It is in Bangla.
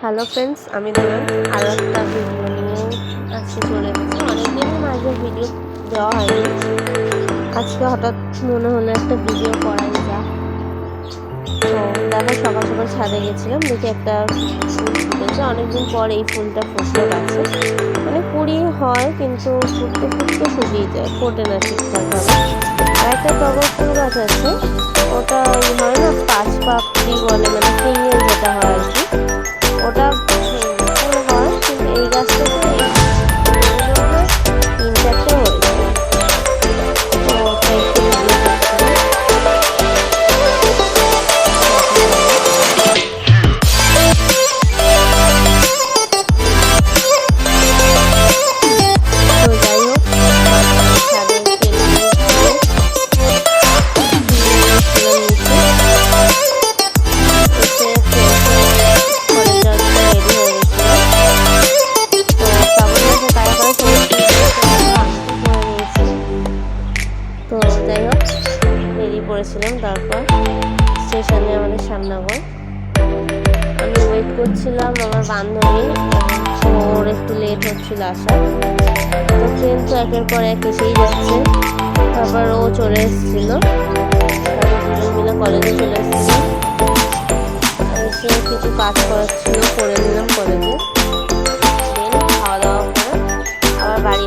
হ্যালো ফ্রেন্ডস, আমি ধরুন আরও একটা ভিডিও নিয়ে আজকে চলে এসেছি। অনেকদিনের মাঝে ভিডিও দেওয়া হয়নি, আজকে হঠাৎ মনে হলো একটা ভিডিও করাই যাক। তো দেখো, সকাল সকাল ছাদে গেছিলাম, দেখি একটা ফুল ফুটেছে। অনেকদিন পর এই ফুলটা ফুটলো গাছে। মানে কুড়ি হয় কিন্তু ফুটতে ফুটতে শুকিয়ে যায়, ফোটে না ঠিকঠাকভাবে। আর একটা টগর ফুল গাছ আছে, ওটা হয় না পাঁচ পাপড়ি বলে, মানে সিঙ্গেল যেটা হয় আর কি, ওটা ফুল হয়। কিন্তু এই গাছটাতে তিন চারটে হয়েছে। তো ওটা একটু ভিডিও করছিলাম। তো যাই হোক, ছাদে টেনে তো যাই হোক বেরিয়ে পড়েছিলাম। তারপর স্টেশনে আমাদের শ্যামনগর, আমি ওয়েট করছিলাম আমার বান্ধবী, ওর একটু লেট হচ্ছিল আসা। তো ট্রেন তো একের পর এক এসেই যাচ্ছে। তারপর ও চলে এসেছিলো, তারপর দুজন মিলে কলেজে চলে এসেছিলাম। এসে কিছু কাজ করাচ্ছিল, করে নিলাম কলেজে। দেন খাওয়া দাওয়া করে আবার বাড়ি